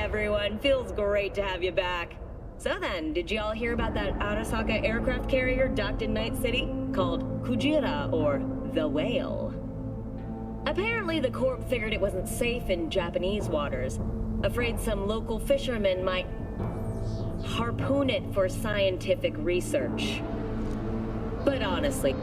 everyone. Feels great to have you back. So then, did y'all hear about that Arasaka aircraft carrier docked in Night City? Called Kujira, or the Whale. Apparently the Corp figured it wasn't safe in Japanese waters. Afraid some local fishermen might harpoon it for scientific research. But honestly...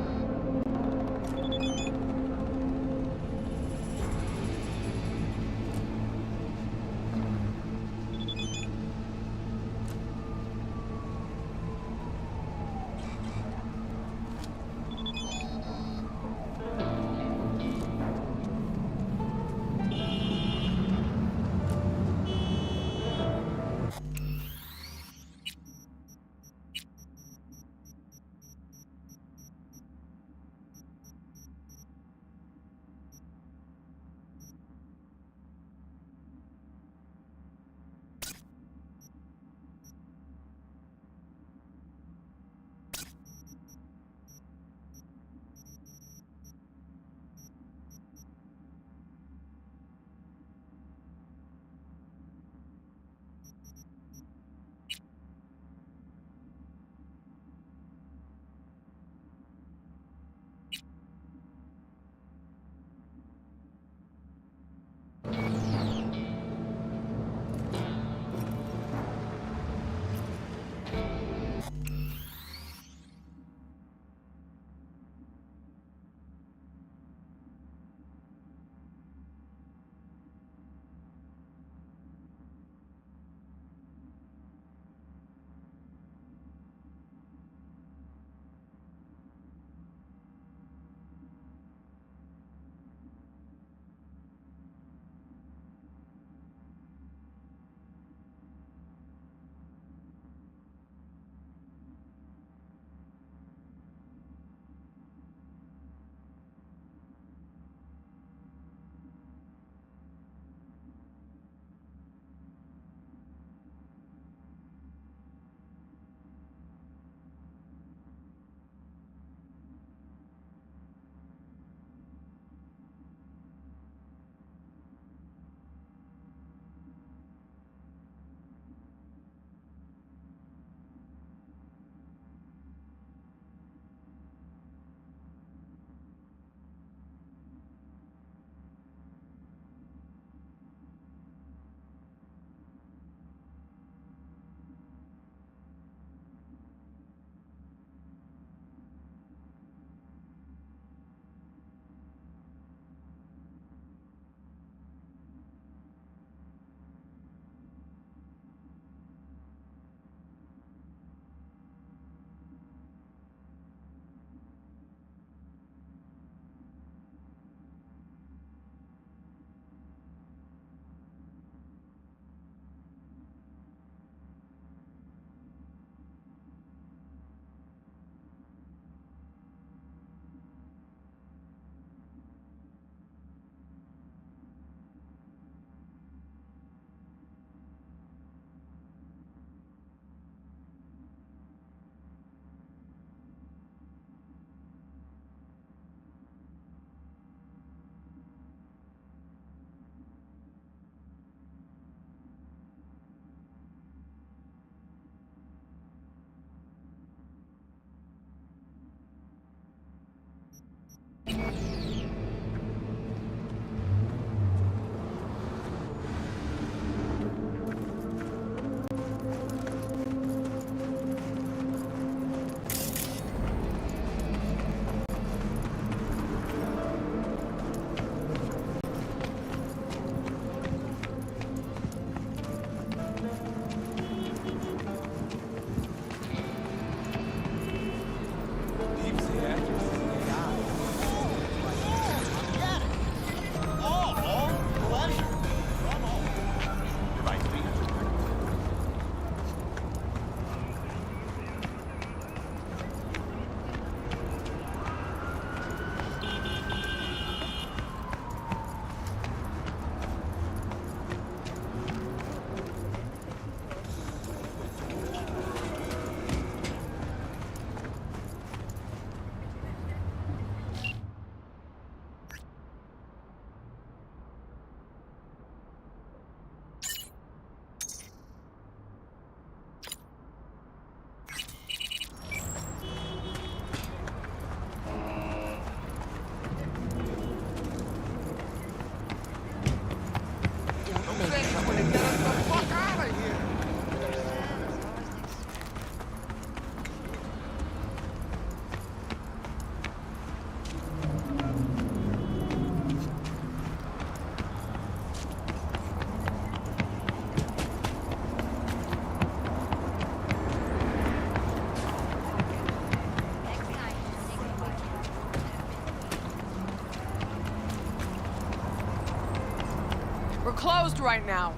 closed right now.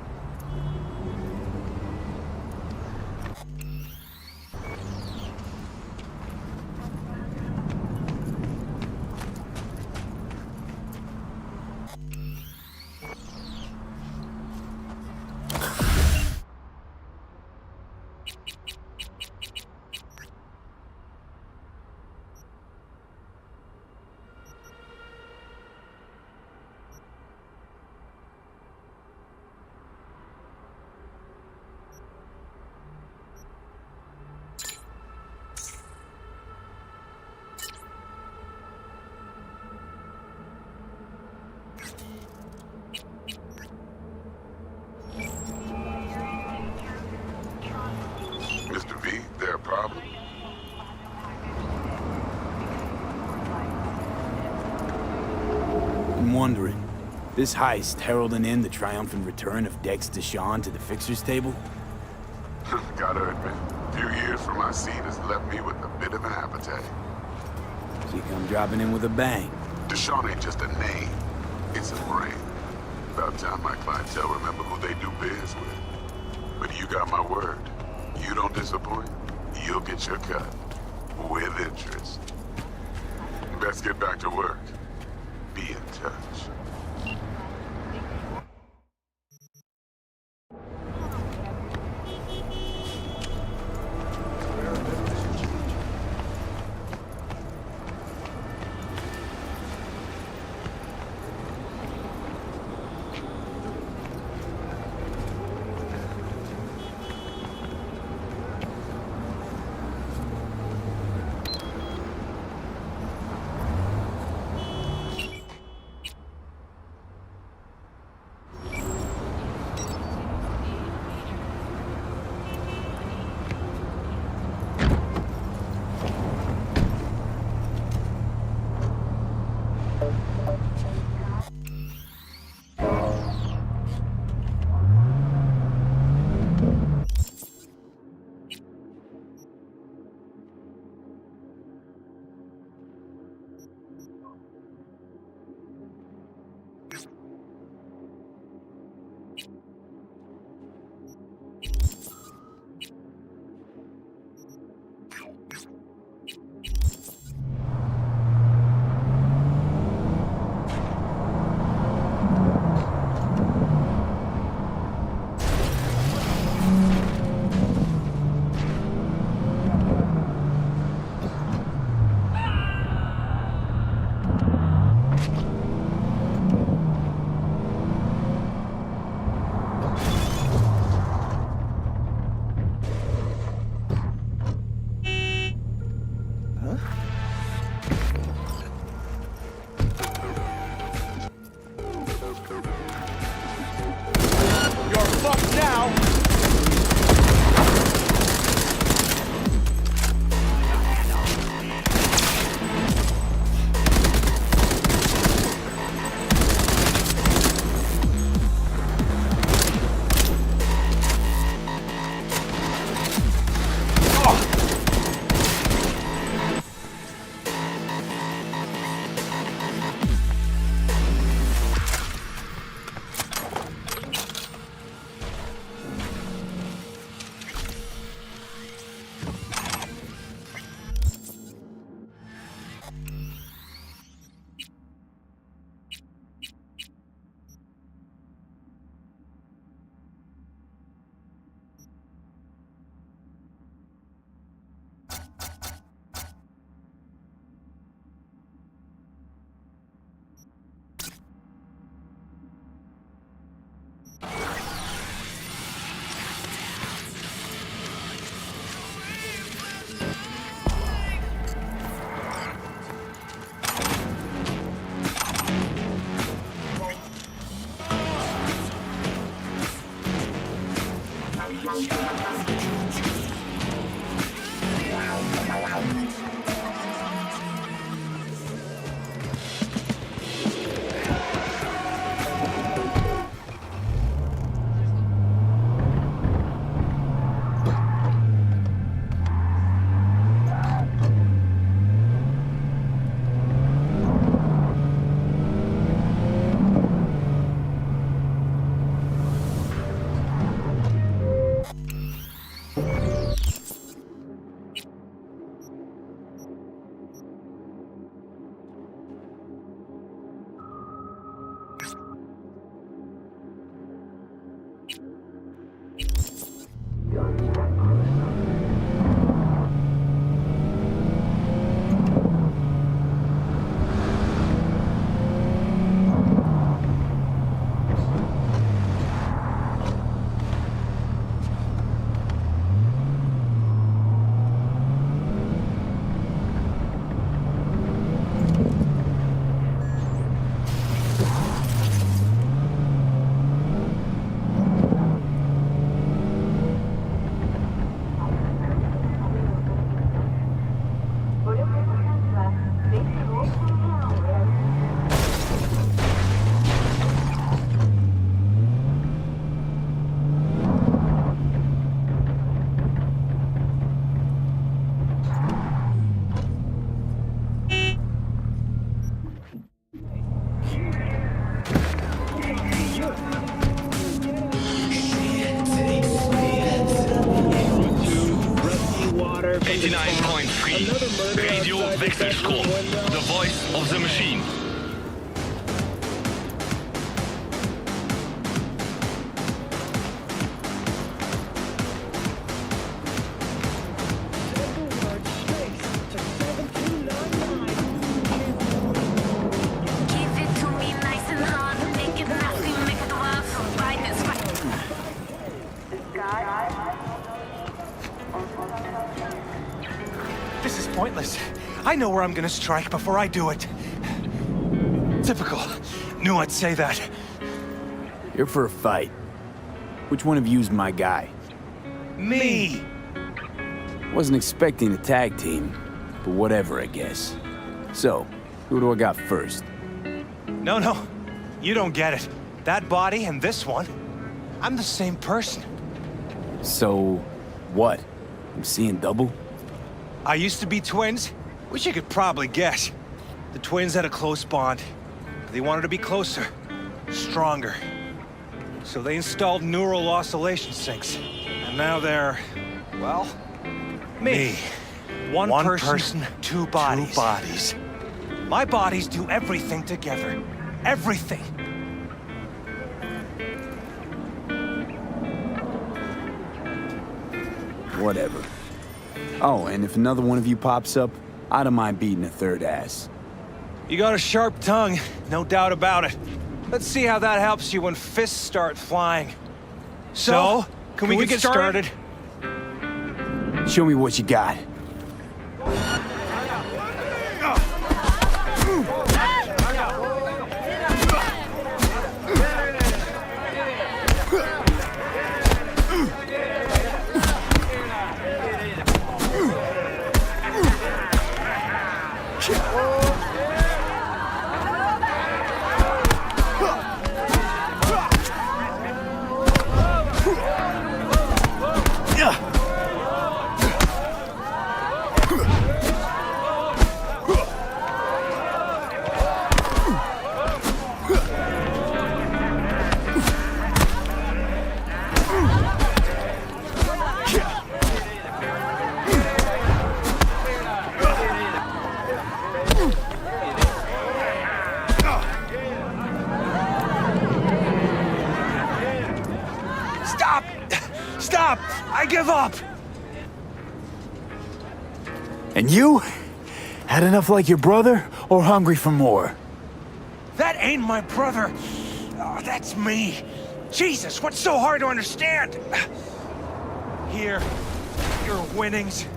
Mr. V, there a problem? I'm wondering, this heist heralding in the triumphant return of Dex Deshawn to the fixer's table? Gotta admit, a few years from my seat has left me with a bit of an appetite. She come dropping in with a bang. Deshaun ain't just a name, it's a brand. About time my clientele remember who they do biz with. But you got my word. You don't disappoint, you'll get your cut. With interest. Best get back to work. Be in touch. 89.3. Radio Wechselstrom. The voice of the machine. This is pointless. I know where I'm gonna strike before I do it. Typical. Knew I'd say that. Here for a fight. Which one of you's my guy? Me! Wasn't expecting a tag team, but whatever, I guess. So, who do I got first? No. You don't get it. That body and this one, I'm the same person. So, what? I'm seeing double? I used to be twins, which you could probably guess. The twins had a close bond. They wanted to be closer, stronger. So they installed neural oscillation sinks. And now they're, well, me. One person, two bodies. My bodies do everything together. Everything. Whatever. Oh, and if another one of you pops up, I don't mind beating a third ass. You got a sharp tongue, no doubt about it. Let's see how that helps you when fists start flying. So, can we get started? Show me what you got. Stop! I give up! And you? Had enough like your brother, or hungry for more? That ain't my brother. Oh, that's me. Jesus, what's so hard to understand? Here, your winnings.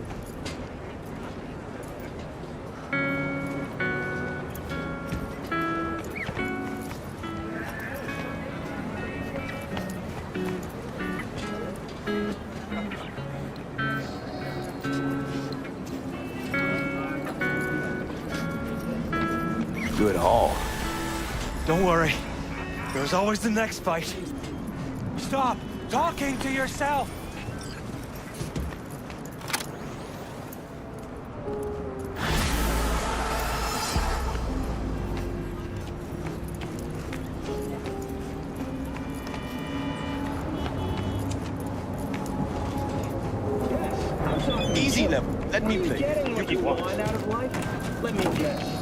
Good haul. Don't worry. There's always the next fight. Stop talking to yourself! Easy level. Let me play. You keep one out of life? Let me guess.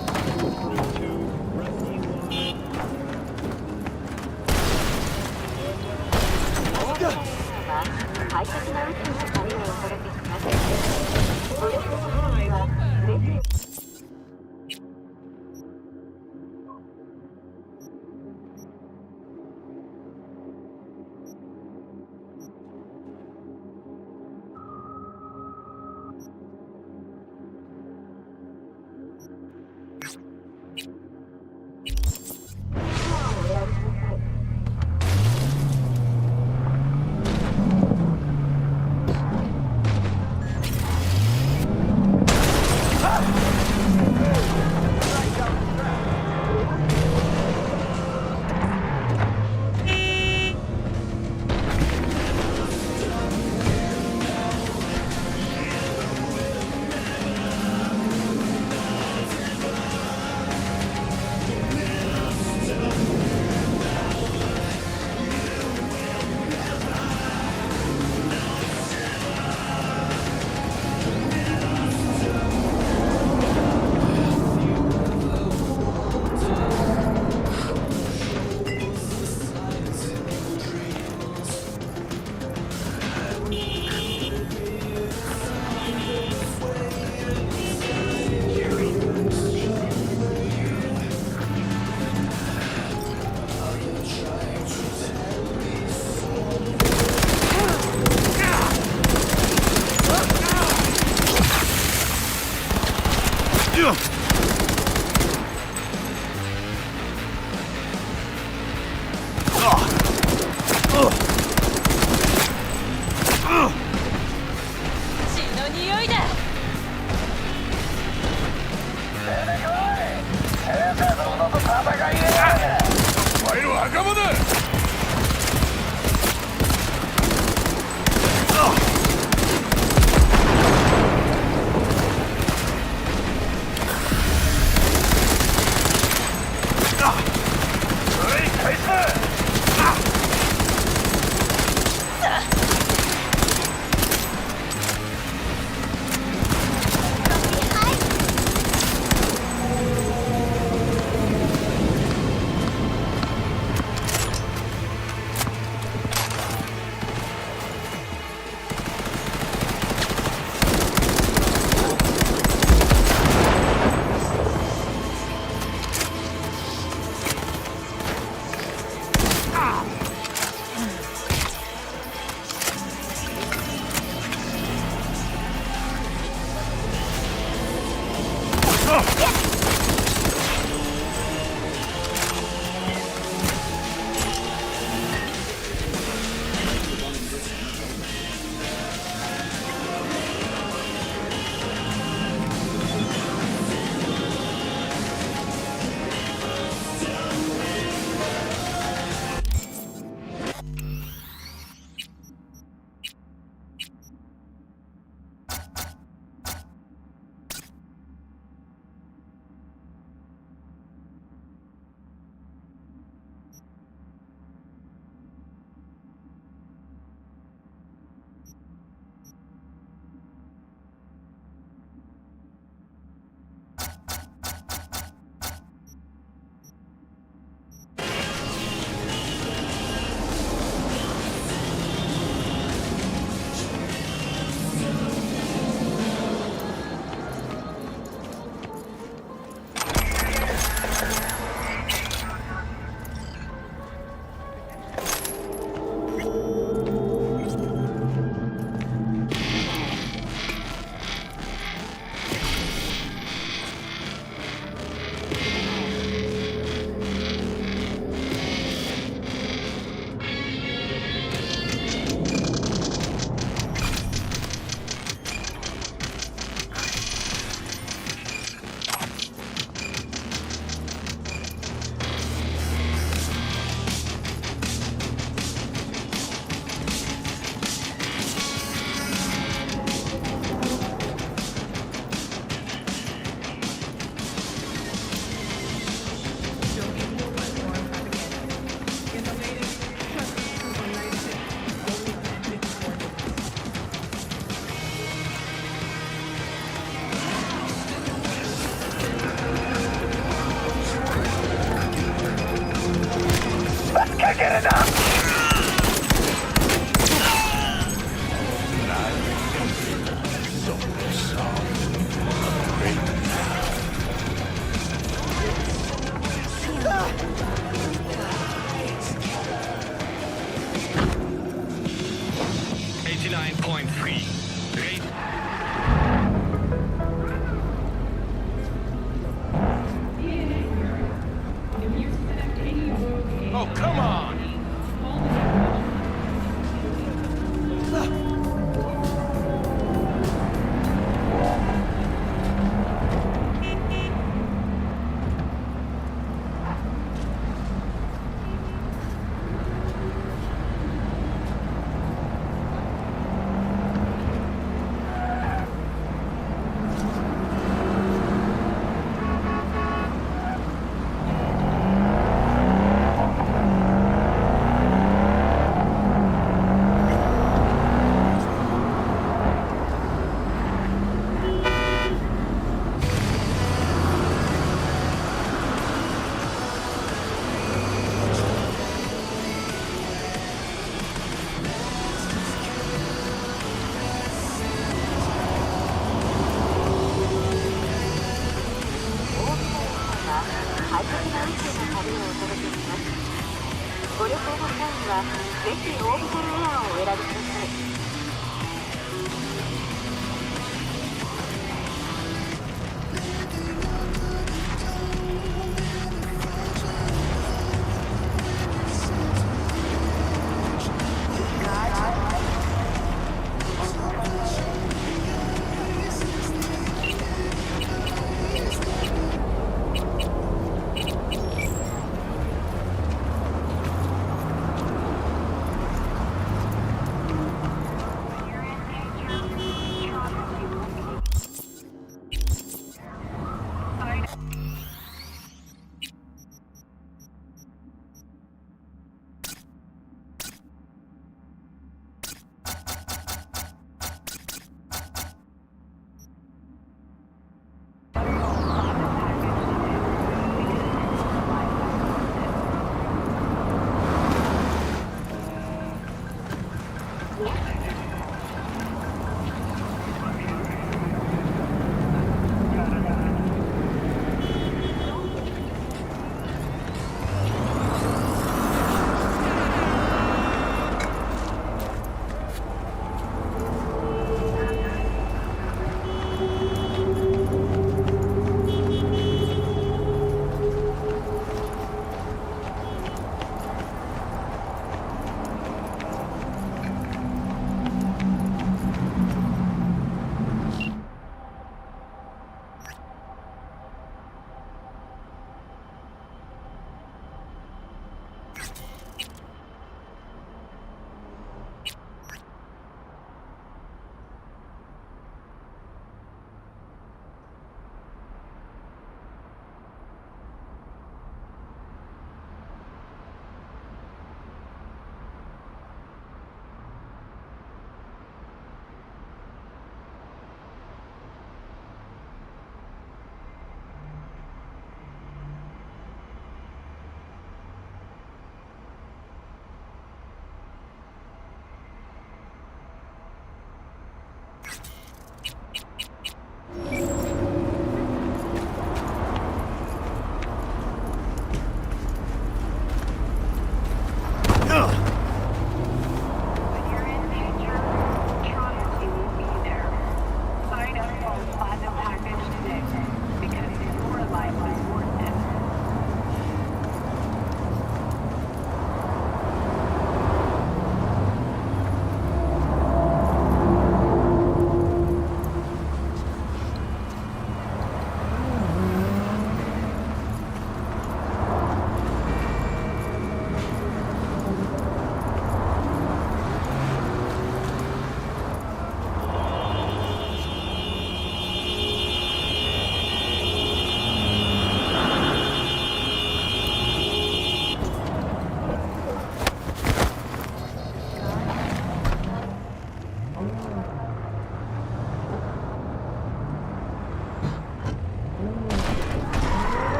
Oh, come on!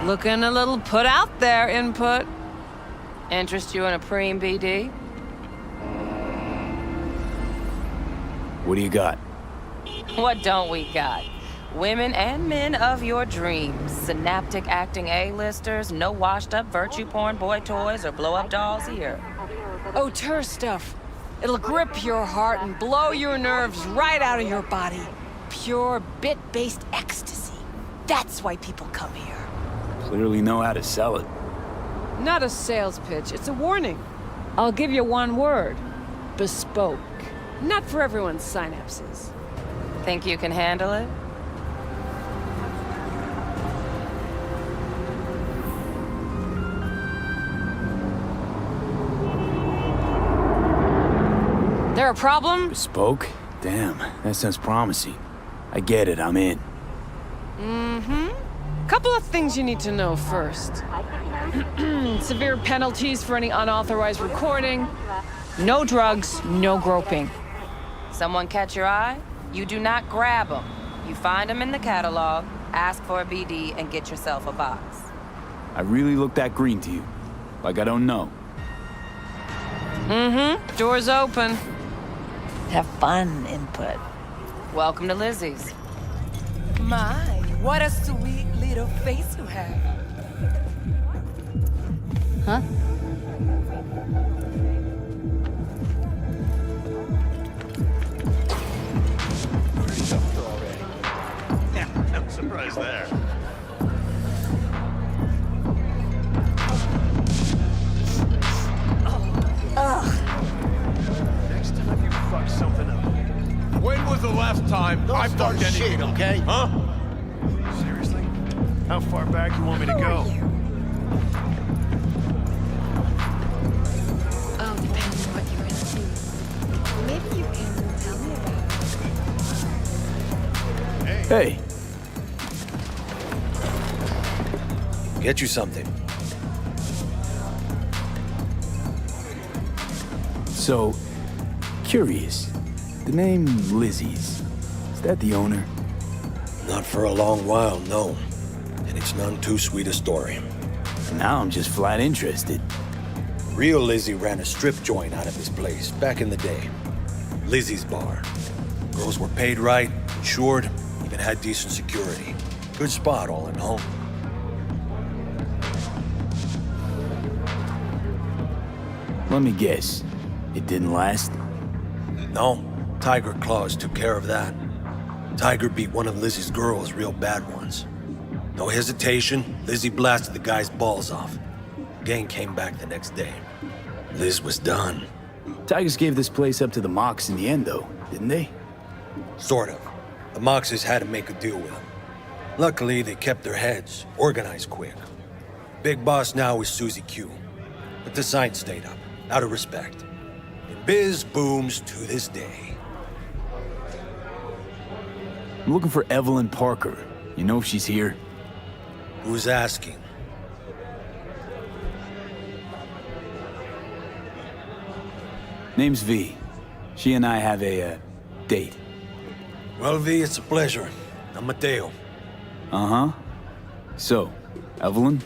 Looking a little put out there, Input. Interest you in a preem BD? What do you got? What don't we got? Women and men of your dreams. Synaptic acting A-listers, no washed-up virtue porn boy toys or blow-up dolls here. Auteur stuff. It'll grip your heart and blow your nerves right out of your body. Pure bit-based ecstasy. That's why people come here. Clearly know how to sell it. Not a sales pitch, it's a warning. I'll give you one word. Bespoke. Not for everyone's synapses. Think you can handle it? There a problem? Bespoke? Damn, that sounds promising. I get it, I'm in. Couple of things you need to know first. Severe penalties for any unauthorized recording. No drugs, no groping. Someone catch your eye? You do not grab them. You find them in the catalog, ask for a BD, and get yourself a box. I really look that green to you. Like I don't know. Door's open. Have fun, Input. Welcome to Lizzie's. My, what a sweet little face you have. Huh? Yeah, no surprise there. Next time you fuck something up. When was the last time I fucked anything shit, up? okay? Huh? Seriously? How far back you want me to go? Oh, depends on what you're into. Maybe you can tell me about it. Hey, Get you something. so, curious. The name Lizzie's, is that the owner? Not for a long while, no. And it's none too sweet a story. Now I'm just flat interested. Real Lizzie ran a strip joint out of this place back in the day. Lizzie's Bar. Girls were paid right, insured, even had decent security. Good spot all in all. Let me guess. It didn't last? No, Tiger Claws took care of that. Tiger beat one of Lizzie's girls real bad once. No hesitation, Lizzie blasted the guy's balls off. Gang came back the next day. Liz was done. Tigers gave this place up to the Mox in the end, though, didn't they? Sort of. The Moxes had to make a deal with them. Luckily, they kept their heads, organized quick. Big boss now is Susie Q. But the sign stayed up, out of respect. And biz booms to this day. I'm looking for Evelyn Parker. You know if she's here? Who's asking? Name's V. She and I have a, date. Well, V, it's a pleasure. I'm Mateo. Uh-huh. So, Evelyn?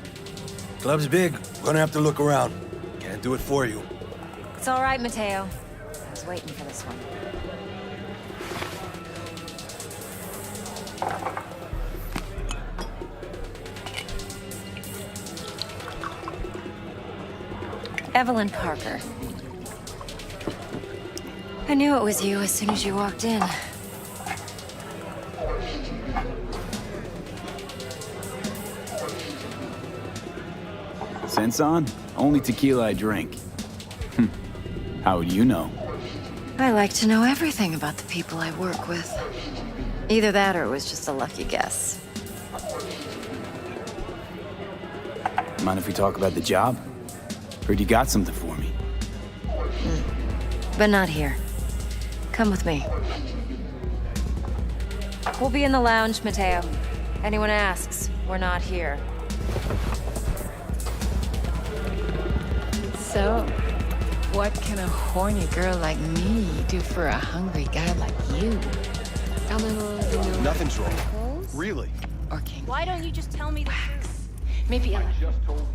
Club's big. Gonna have to look around. Can't do it for you. It's all right, Mateo. I was waiting for this one. Evelyn Parker. I knew it was you as soon as you walked in. Sense on? Only tequila I drink. How would you know? I like to know everything about the people I work with. Either that or it was just a lucky guess. Mind if we talk about the job? Heard you got something for me. But not here. Come with me. We'll be in the lounge, Mateo. Anyone asks, we're not here. So, what can a horny girl like me do for a hungry guy like you? Nothing's wrong. Really? Or king? Why don't you just tell me the truth? Maybe I'll... Just told you.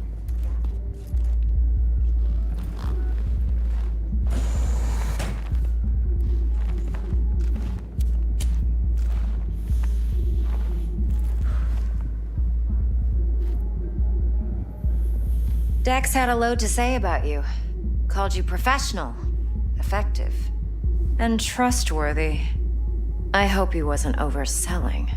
Dex had a load to say about you. Called you professional, effective, and trustworthy. I hope he wasn't overselling.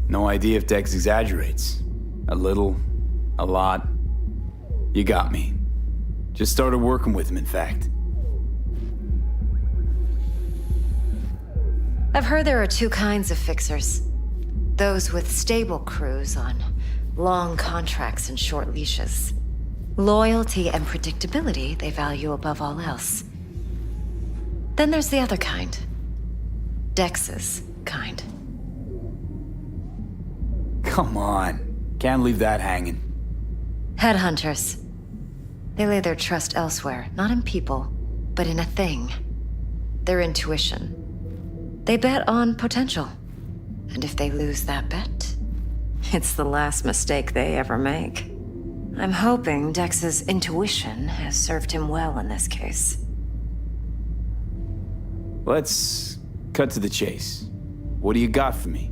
No idea if Dex exaggerates. A little, a lot. You got me. Just started working with him, in fact. I've heard there are two kinds of fixers. Those with stable crews on long contracts and short leashes. Loyalty and predictability they value above all else. Then there's the other kind. Dex's kind. Come on. Can't leave that hanging. Headhunters. They lay their trust elsewhere, not in people, but in a thing. Their intuition. They bet on potential. And if they lose that bet, it's the last mistake they ever make. I'm hoping Dex's intuition has served him well in this case. Let's cut to the chase. What do you got for me?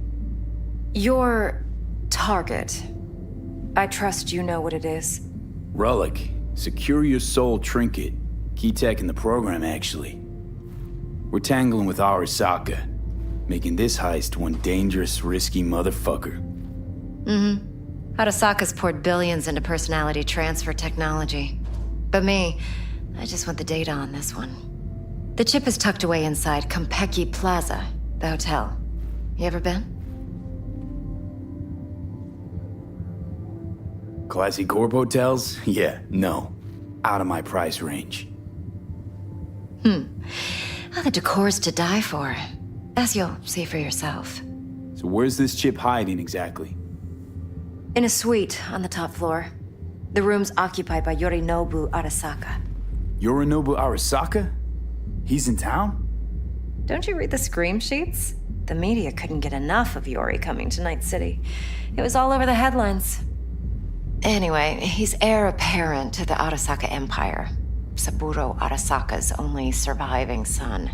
Your target. I trust you know what it is. Relic. Secure your soul trinket. Key tech in the program, actually. We're tangling with Arasaka, making this heist one dangerous, risky motherfucker. Arasaka's poured billions into personality transfer technology. But me, I just want the data on this one. The chip is tucked away inside Konpeki Plaza, the hotel. You ever been? Classy corp hotels? Yeah, no. Out of my price range. Oh, the decor's to die for. As you'll see for yourself. So where's this chip hiding exactly? In a suite on the top floor. The room's occupied by Yorinobu Arasaka. Yorinobu Arasaka? He's in town? Don't you read the scream sheets? The media couldn't get enough of Yori coming to Night City. It was all over the headlines. Anyway, he's heir apparent to the Arasaka Empire. Saburo Arasaka's only surviving son.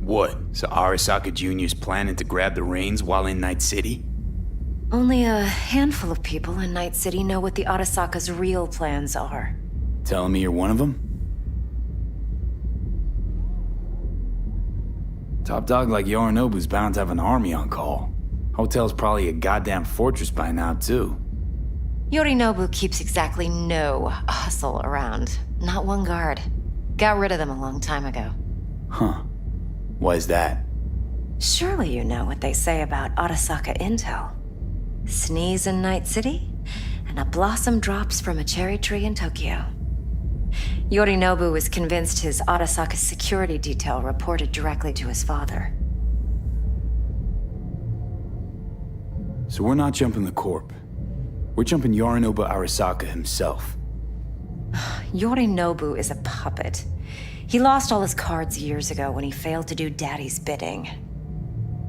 What? So Arasaka Jr.'s planning to grab the reins while in Night City? Only a handful of people in Night City know what the Arasaka's real plans are. Telling me you're one of them? Top dog like Yorinobu's bound to have an army on call. Hotel's probably a goddamn fortress by now, too. Yorinobu keeps exactly no hustle around. Not one guard. Got rid of them a long time ago. Huh. Why is that? Surely you know what they say about Arasaka intel. Sneeze in Night City, and a blossom drops from a cherry tree in Tokyo. Yorinobu was convinced his Arasaka security detail reported directly to his father. So we're not jumping the corp. We're jumping Yorinobu Arasaka himself. Yorinobu is a puppet. He lost all his cards years ago when he failed to do Daddy's bidding.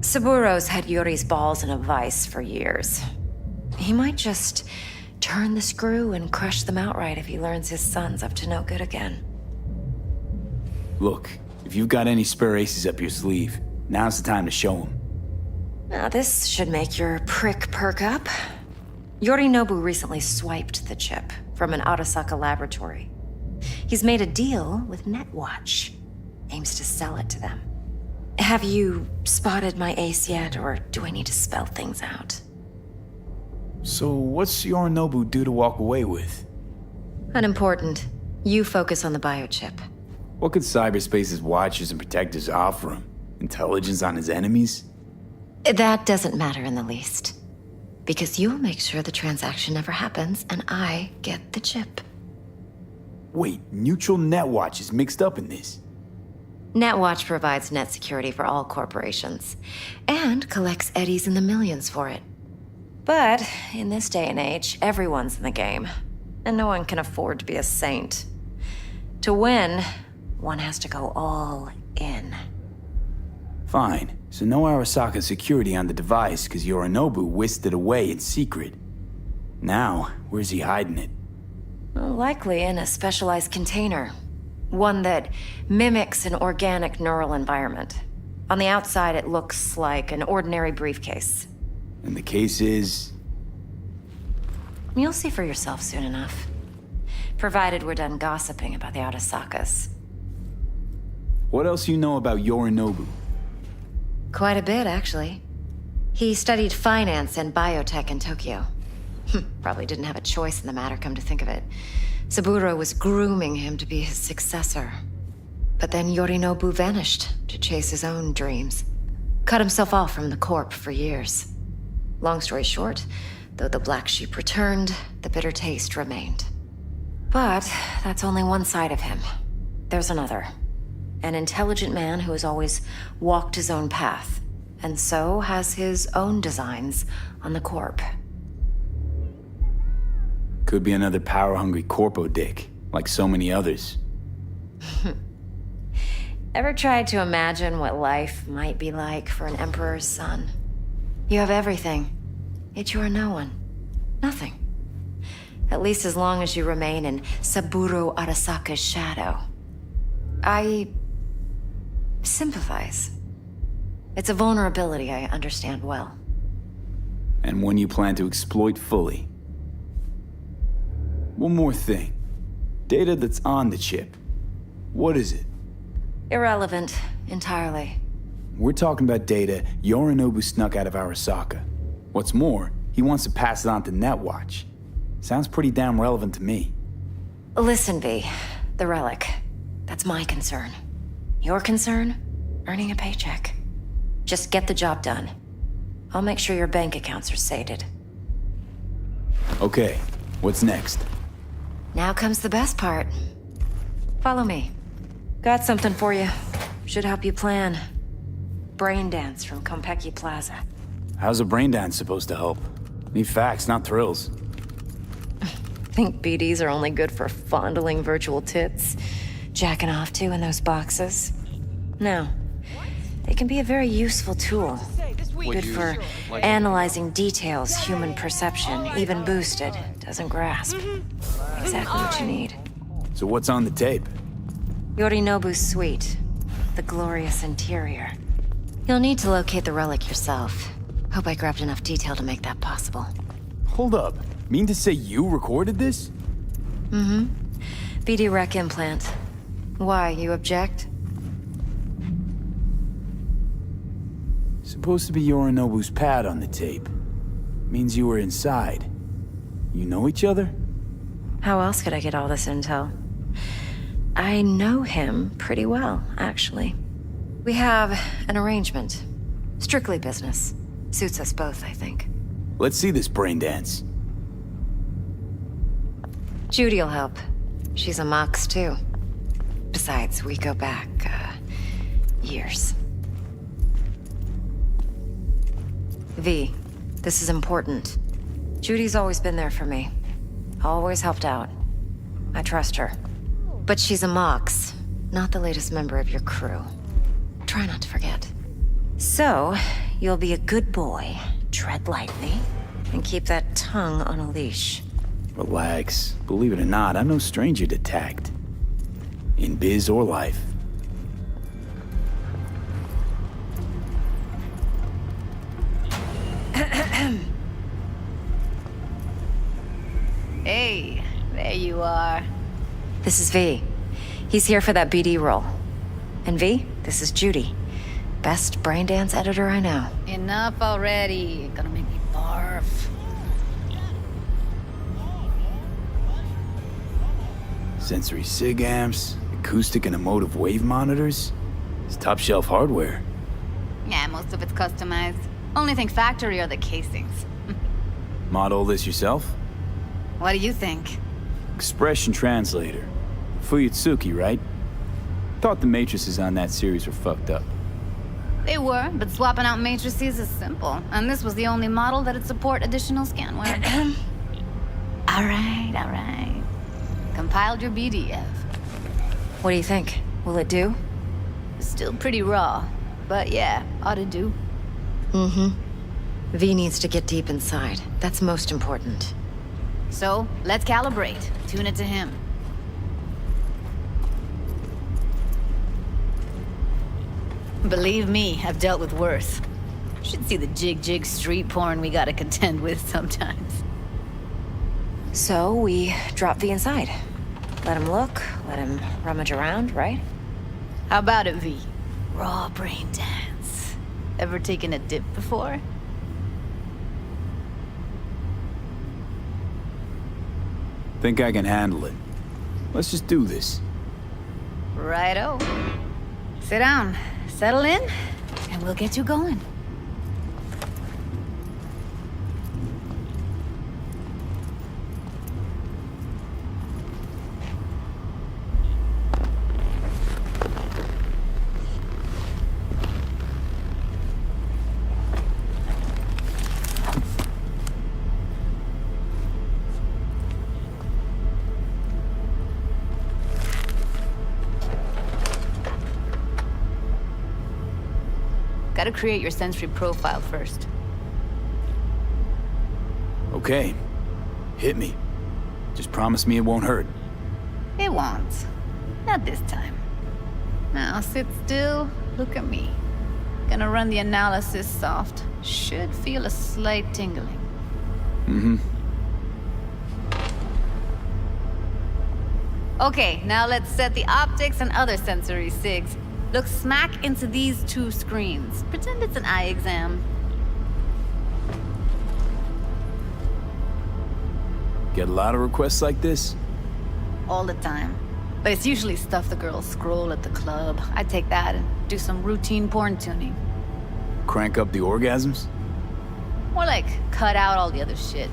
Saburo's had Yori's balls in a vice for years. He might just turn the screw and crush them outright if he learns his son's up to no good again. Look, if you've got any spare aces up your sleeve, now's the time to show them. Now this should make your prick perk up. Yorinobu recently swiped the chip from an Arasaka laboratory. He's made a deal with Netwatch. Aims to sell it to them. Have you spotted my ace yet, or do I need to spell things out? So what's Yorinobu due to walk away with? Unimportant. You focus on the biochip. What could cyberspace's watchers and protectors offer him? Intelligence on his enemies? That doesn't matter in the least. Because you'll make sure the transaction never happens, and I get the chip. Wait, neutral Netwatch is mixed up in this. Netwatch provides net security for all corporations, and collects eddies in the millions for it. But in this day and age, everyone's in the game, and no one can afford to be a saint. To win, one has to go all in. Fine, so no Arasaka security on the device because Yorinobu whisked it away in secret. Now, where's he hiding it? Well, likely in a specialized container. One that mimics an organic neural environment. On the outside, it looks like an ordinary briefcase. And the case is... You'll see for yourself soon enough. Provided we're done gossiping about the Arasakas. What else you know about Yorinobu? Quite a bit, actually. He studied finance and biotech in Tokyo. Probably didn't have a choice in the matter, come to think of it. Saburo was grooming him to be his successor. But then Yorinobu vanished to chase his own dreams. Cut himself off from the Corp for years. Long story short, though the black sheep returned, the bitter taste remained. But that's only one side of him. There's another. An intelligent man who has always walked his own path, and so has his own designs on the Corp. Could be another power-hungry corpo dick, like so many others. Ever tried to imagine what life might be like for an emperor's son? You have everything, yet you are no one. Nothing. At least as long as you remain in Saburo Arasaka's shadow. I sympathize. It's a vulnerability I understand well. And one you plan to exploit fully. One more thing. Data that's on the chip. What is it? Irrelevant, entirely. We're talking about data Yorinobu snuck out of Arasaka. What's more, he wants to pass it on to Netwatch. Sounds pretty damn relevant to me. Listen, V. The relic. That's my concern. Your concern? Earning a paycheck. Just get the job done. I'll make sure your bank accounts are sated. Okay, what's next? Now comes the best part. Follow me. Got something for you. Should help you plan. Brain dance from Konpeki Plaza. How's a brain dance supposed to help? Need facts, not thrills. Think BDs are only good for fondling virtual tits? Jacking off to in those boxes? No. They can be a very useful tool. Good for analyzing details human perception, even boosted, doesn't grasp. Exactly what you need. So what's on the tape? Yorinobu's suite. The glorious interior. You'll need to locate the relic yourself. Hope I grabbed enough detail to make that possible. Hold up. Mean to say you recorded this? Mm-hmm. BD rec implant. Why, you object? Supposed to be Yorinobu's pad on the tape. Means you were inside. You know each other? How else could I get all this intel? I know him pretty well, actually. We have an arrangement. Strictly business. Suits us both, I think. Let's see this brain dance. Judy'll help. She's a Mox, too. Besides, we go back, years. V, this is important. Judy's always been there for me. Always helped out. I trust her. But she's a Mox, not the latest member of your crew. Try not to forget. So, you'll be a good boy, tread lightly, and keep that tongue on a leash. Relax. Believe it or not, I'm no stranger to tact. In biz or life. Hey, there you are. This is V. He's here for that BD role. And V, this is Judy. Best brain dance editor I know. Enough already. Gonna make me barf. Sensory sig amps, acoustic and emotive wave monitors. It's top shelf hardware. Yeah, most of it's customized. Only thing factory are the casings. Model this yourself? What do you think? Expression translator. Fuyutsuki, right? Thought the matrices on that series were fucked up. They were, but swapping out matrices is simple. And this was the only model that'd support additional scanware. All right. Compiled your BDF. What do you think? Will it do? Still pretty raw. But yeah, ought to do. Mm-hmm. V needs to get deep inside. That's most important. So, let's calibrate. Tune it to him. Believe me, I've dealt with worse. Should see the jig street porn we gotta contend with sometimes. So we drop V inside. Let him look, let him rummage around, right? How about it, V? Raw brain dance. Ever taken a dip before? Think I can handle it. Let's just do this. Righto. Sit down, settle in, and we'll get you going. Gotta create your sensory profile first. Okay. Hit me. Just promise me it won't hurt. It won't. Not this time. Now sit still, look at me. Gonna run the analysis soft. Should feel a slight tingling. Mm-hmm. Okay, now let's set the optics and other sensory sigs. Look smack into these two screens. Pretend it's an eye exam. Get a lot of requests like this? All the time. But it's usually stuff the girls scroll at the club. I take that and do some routine porn tuning. Crank up the orgasms? More like cut out all the other shit.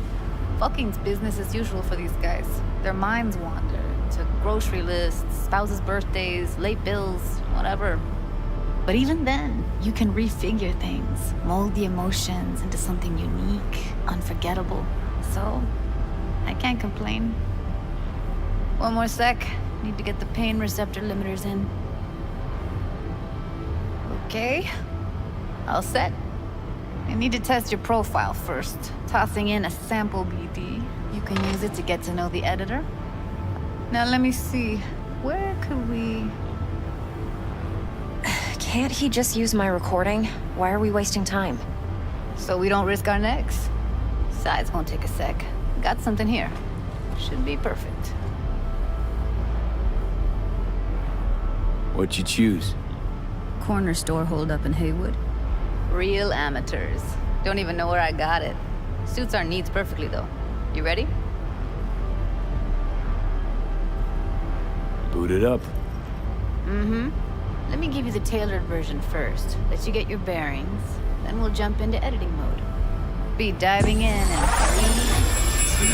Fucking's business as usual for these guys. Their minds wander to grocery lists, spouses' birthdays, late bills, whatever. But even then, you can refigure things, mold the emotions into something unique, unforgettable. So, I can't complain. One more sec. Need to get the pain receptor limiters in. Okay. All set. I need to test your profile first. Tossing in a sample BD. You can use it to get to know the editor. Now let me see. Where could we... Can't he just use my recording? Why are we wasting time? So we don't risk our necks. Besides, won't take a sec. Got something here. Should be perfect. What'd you choose? Corner store holdup in Haywood. Real amateurs. Don't even know where I got it. Suits our needs perfectly, though. You ready? Boot it up. Mm-hmm. Let me give you the tailored version first. Let you get your bearings. Then we'll jump into editing mode. Be diving in 3, 2...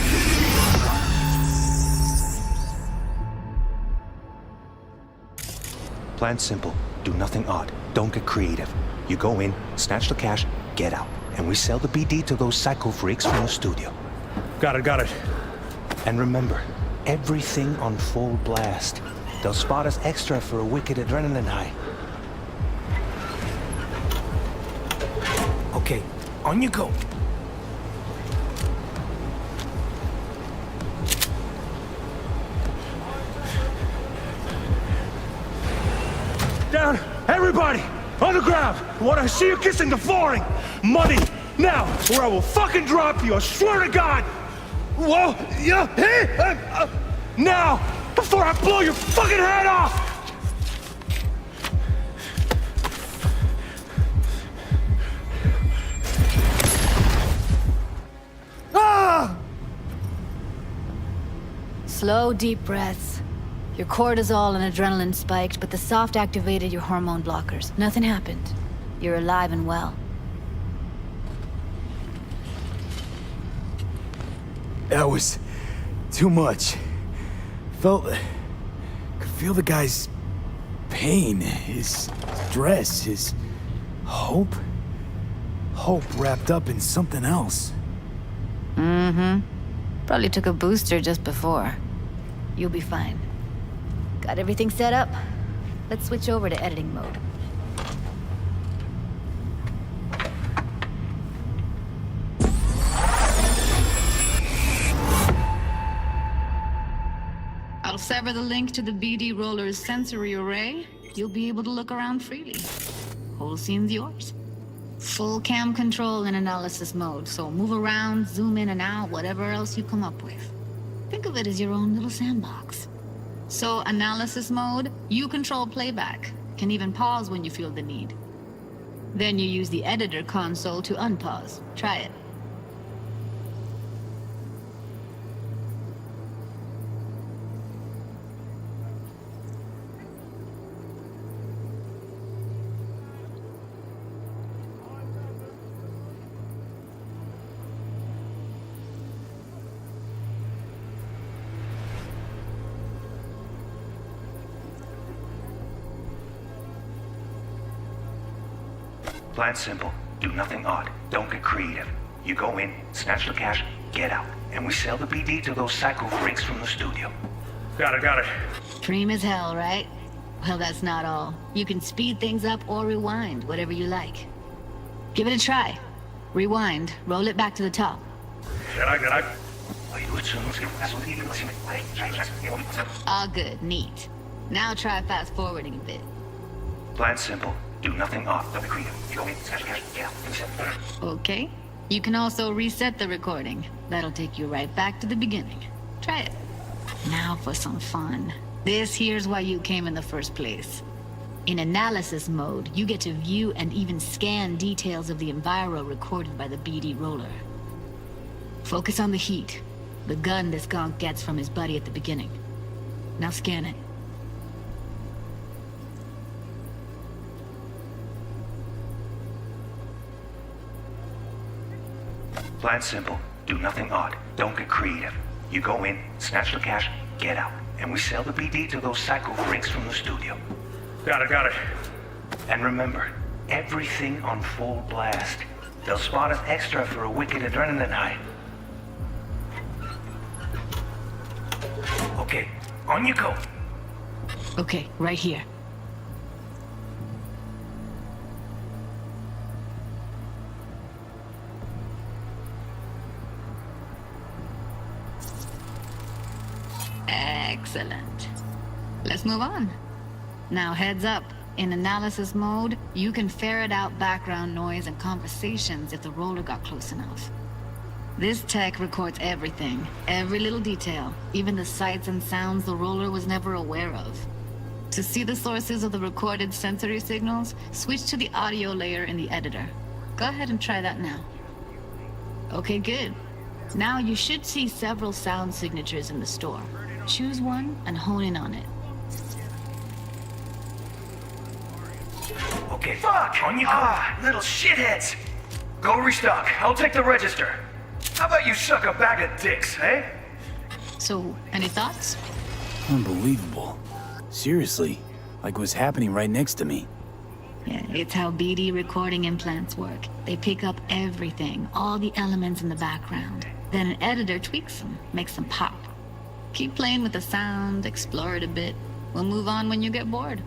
Plan's simple. Do nothing odd. Don't get creative. You go in, snatch the cash, get out. And we sell the BD to those psycho freaks from the studio. Got it. And remember, everything on full blast. They'll spot us extra for a wicked adrenaline high. Okay, on you go. Down! Everybody! On the ground! I want to see you kissing the flooring! Money! Now! Or I will fucking drop you! I swear to God! Whoa! Yeah! Hey! Now! Before I blow your fucking head off! Ah! Slow, deep breaths. Your cortisol and adrenaline spiked, but the soft activated your hormone blockers. Nothing happened. You're alive and well. That was too much. Could feel the guy's pain, his stress, his hope. Hope wrapped up in something else. Mm-hmm. Probably took a booster just before. You'll be fine. Got everything set up? Let's switch over to editing mode. sever the link to the BD Roller's sensory array, you'll be able to look around freely. Whole scene's yours. Full cam control in analysis mode, so move around, zoom in and out, whatever else you come up with. Think of it as your own little sandbox. So, analysis mode, you control playback. Can even pause when you feel the need. Then you use the editor console to unpause. Try it. Plan simple. Do nothing odd. Don't get creative. You go in, snatch the cash, get out. And we sell the BD to those psycho freaks from the studio. Got it. Dream as hell, right? Well, that's not all. You can speed things up or rewind, whatever you like. Give it a try. Rewind, roll it back to the top. All good, neat. Now try fast forwarding a bit. Plan simple. Do nothing odd. Don't be creative. You go in, snatch the cash, get out. And we sell. Okay. You can also reset the recording. That'll take you right back to the beginning. Try it. Now for some fun. This here's why you came in the first place. In analysis mode, you get to view and even scan details of the enviro recorded by the BD Roller. Focus on the heat, the gun this gonk gets from his buddy at the beginning. Now scan it. Plan simple. Do nothing odd. Don't get creative. You go in, snatch the cash, get out. And we sell the BD to those psycho freaks from the studio. Got it. And remember, everything on full blast. They'll spot an extra for a wicked adrenaline high. Okay, on you go. Okay, right here. Excellent. Let's move on. Now heads up. In analysis mode, you can ferret out background noise and conversations if the roller got close enough. This tech records everything, every little detail, even the sights and sounds the roller was never aware of. To see the sources of the recorded sensory signals, switch to the audio layer in the editor. Go ahead and try that now. Okay, good. Now you should see several sound signatures in the store. Choose one and hone in on it. Okay, fuck! On you go! Little shitheads! Go restock. I'll take the register. How about you suck a bag of dicks, eh? So, any thoughts? Unbelievable. Seriously, like it was happening right next to me. Yeah, it's how BD recording implants work. They pick up everything, all the elements in the background. Then an editor tweaks them, makes them pop. Keep playing with the sound, explore it a bit. We'll move on when you get bored.